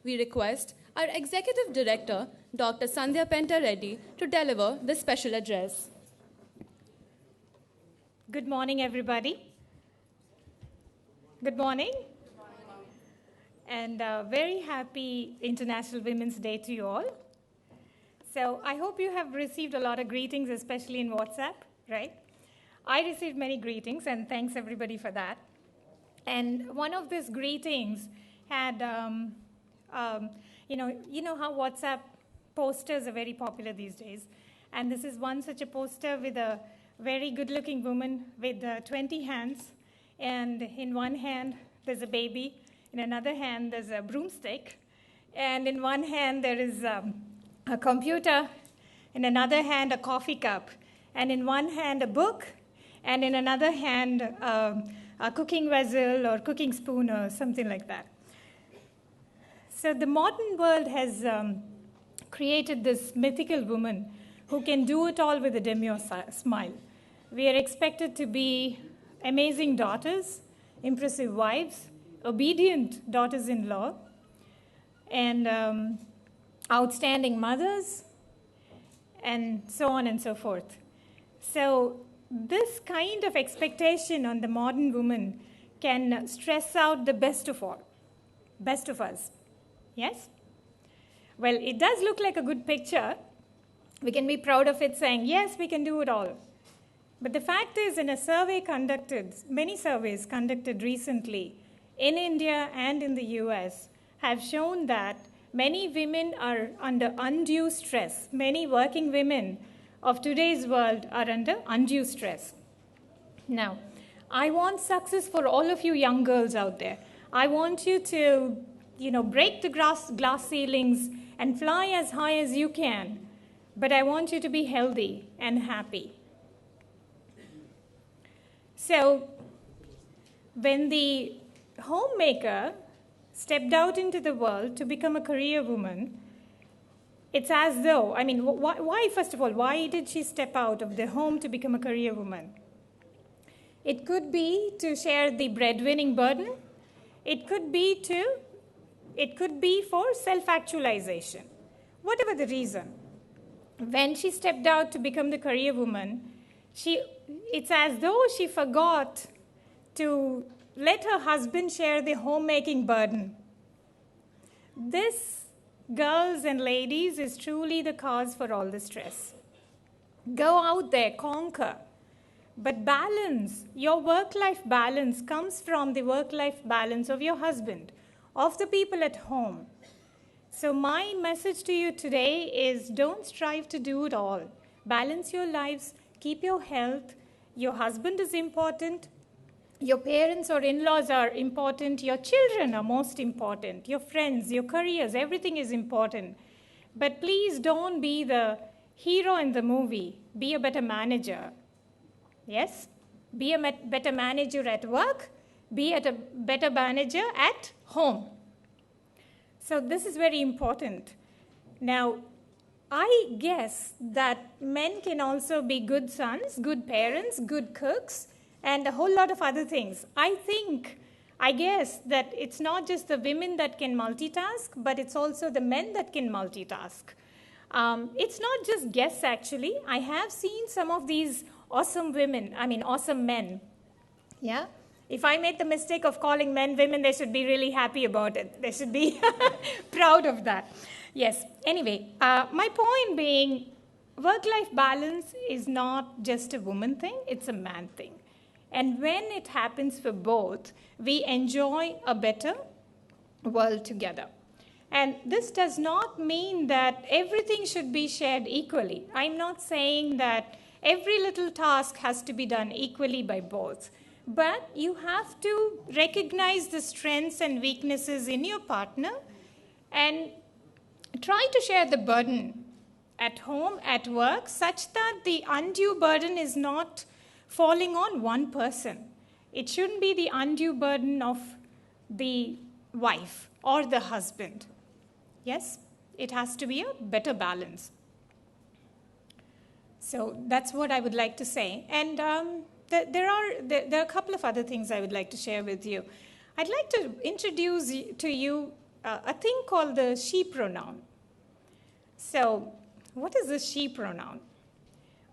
we request our Executive Director, Dr. Sandhya Pentareddy, to deliver this special address. Good morning, everybody. Good morning. And very happy International Women's Day to you all. So I hope you have received a lot of greetings, especially in WhatsApp, right? I received many greetings, and thanks everybody for that. And one of these greetings had, you know how WhatsApp posters are very popular these days. And this is one such a poster with a very good-looking woman with 20 hands. And in one hand, there's a baby. In another hand, there's a broomstick. And in one hand, there is a computer. In another hand, a coffee cup. And in one hand, a book. And in another hand, a cooking vessel or cooking spoon or something like that. So the modern world has created this mythical woman who can do it all with a demure smile. We are expected to be amazing daughters, impressive wives, obedient daughters-in-law, and outstanding mothers, and so on and so forth. So this kind of expectation on the modern woman can stress out the best of us. Yes? Well, it does look like a good picture. We can be proud of it, saying, yes, we can do it all. But the fact is, in a survey conducted, many surveys conducted recently in India and in the US have shown that many women are under undue stress. Many working women of today's world are under undue stress. Now, I want success for all of you young girls out there. I want you to, break the glass ceilings and fly as high as you can. But I want you to be healthy and happy. So, when the homemaker stepped out into the world to become a career woman, it's as though, why, first of all, why did she step out of the home to become a career woman? It could be to share the breadwinning burden. It could be for self-actualization. Whatever the reason. When she stepped out to become the career woman, it's as though she forgot to let her husband share the homemaking burden. This, girls and ladies, is truly the cause for all the stress. Go out there, conquer. But balance, your work-life balance comes from the work-life balance of your husband, of the people at home. So my message to you today is don't strive to do it all. Balance your lives, keep your health. Your husband is important. Your parents or in-laws are important. Your children are most important. Your friends, your careers, everything is important. But please don't be the hero in the movie. Be a better manager. Yes? Be a better manager at work. Be a better manager at home. So this is very important. Now, I guess that men can also be good sons, good parents, good cooks, and a whole lot of other things. I guess that it's not just the women that can multitask, but it's also the men that can multitask. It's not just guess, actually. I have seen some of these awesome men. Yeah? If I made the mistake of calling men women, they should be really happy about it. They should be proud of that. Yes. Anyway, my point being, work-life balance is not just a woman thing, it's a man thing. And when it happens for both, we enjoy a better world together. And this does not mean that everything should be shared equally. I'm not saying that every little task has to be done equally by both. But you have to recognize the strengths and weaknesses in your partner and try to share the burden at home, at work, such that the undue burden is not falling on one person. It shouldn't be the undue burden of the wife or the husband. Yes, it has to be a better balance. So that's what I would like to say. And there are a couple of other things I would like to share with you. I'd like to introduce to you a thing called the she pronoun. So what is the she pronoun?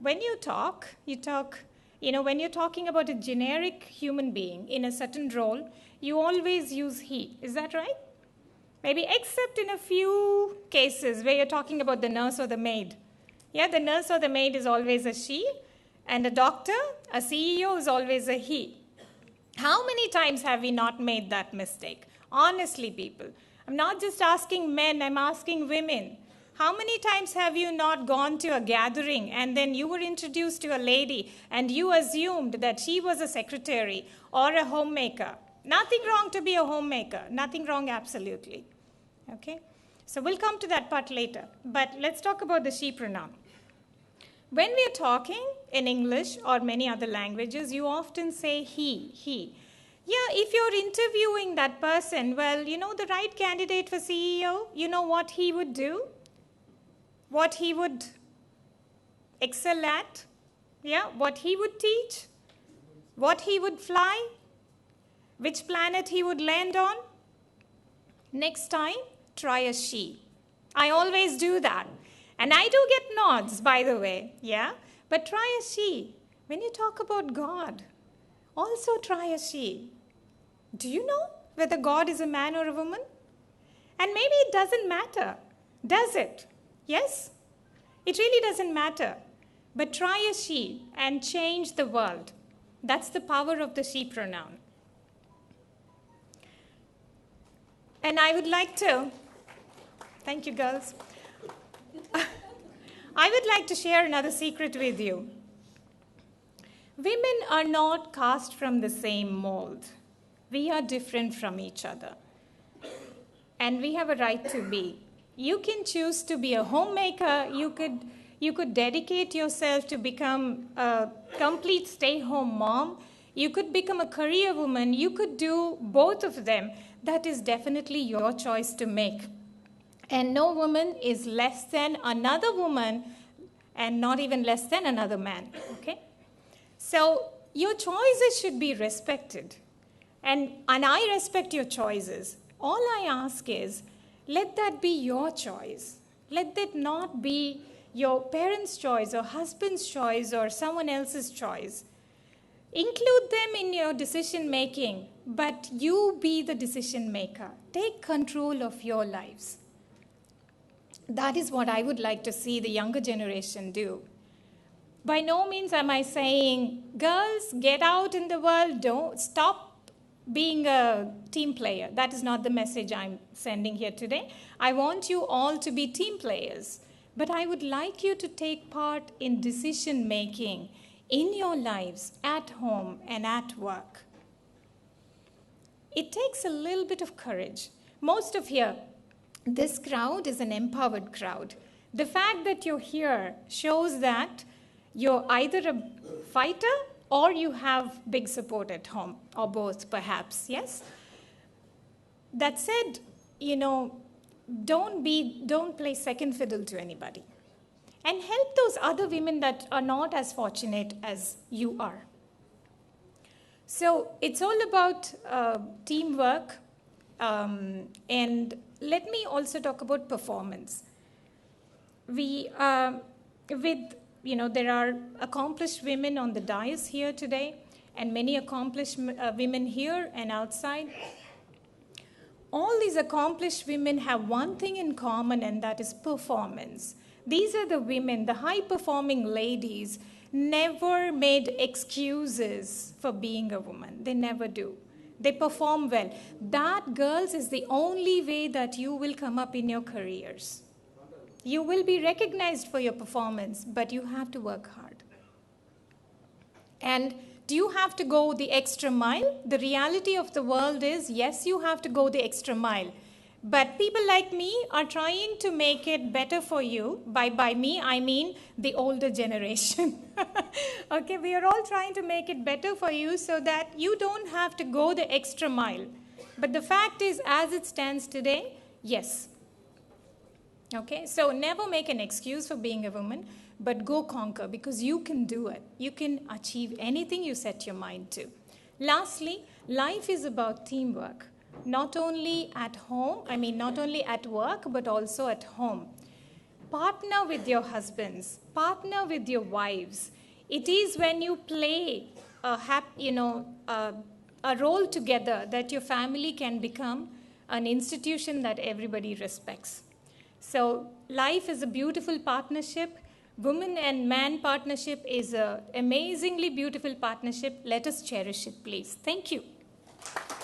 When you talk, when you're talking about a generic human being in a certain role, you always use he. Is that right? Maybe except in a few cases where you're talking about the nurse or the maid. Yeah, the nurse or the maid is always a she, and a doctor, a CEO is always a he. How many times have we not made that mistake? Honestly, people. I'm not just asking men, I'm asking women. How many times have you not gone to a gathering and then you were introduced to a lady and you assumed that she was a secretary or a homemaker? Nothing wrong to be a homemaker. Nothing wrong, absolutely. Okay? So we'll come to that part later. But let's talk about the she pronoun. When we're talking in English or many other languages, you often say he. Yeah, if you're interviewing that person, well, the right candidate for CEO, you know what he would do? What he would excel at? Yeah, what he would teach? What he would fly? Which planet he would land on? Next time, try a she. I always do that. And I do get nods, by the way, yeah? But try a she. When you talk about God, also try a she. Do you know whether God is a man or a woman? And maybe it doesn't matter, does it? Yes? It really doesn't matter. But try a she and change the world. That's the power of the she pronoun. And I would like to, thank you girls. I would like to share another secret with you. Women are not cast from the same mold. We are different from each other. And we have a right to be. You can choose to be a homemaker. You could dedicate yourself to become a complete stay-home mom. You could become a career woman. You could do both of them. That is definitely your choice to make. And no woman is less than another woman and not even less than another man, okay? So your choices should be respected. And I respect your choices. All I ask is, let that be your choice. Let that not be your parents' choice or husband's choice or someone else's choice. Include them in your decision making, but you be the decision maker. Take control of your lives. That is what I would like to see the younger generation do. By no means am I saying, girls, get out in the world, don't stop being a team player. That is not the message I'm sending here today. I want you all to be team players. But I would like you to take part in decision making in your lives, at home and at work. It takes a little bit of courage. Most of here, this crowd is an empowered crowd. The fact that you're here shows that you're either a fighter or you have big support at home, or both perhaps, yes? That said, don't play second fiddle to anybody. And help those other women that are not as fortunate as you are. So it's all about teamwork. And let me also talk about performance. There are accomplished women on the dais here today, and many accomplished women here and outside. All these accomplished women have one thing in common, and that is performance. These are the women, the high-performing ladies, never made excuses for being a woman. They never do. They perform well. That, girls, is the only way that you will come up in your careers. You will be recognized for your performance, but you have to work hard. And do you have to go the extra mile? The reality of the world is, yes, you have to go the extra mile. But people like me are trying to make it better for you. By me, I mean the older generation. Okay, we are all trying to make it better for you so that you don't have to go the extra mile. But the fact is, as it stands today, yes. Okay, so never make an excuse for being a woman, but go conquer, because you can do it. You can achieve anything you set your mind to. Lastly, life is about teamwork. not only at home, not only at work, but also at home. Partner with your husbands, partner with your wives. It is when you play a role together that your family can become an institution that everybody respects. So life is a beautiful partnership. Woman and man partnership is an amazingly beautiful partnership. Let us cherish it, please. Thank you.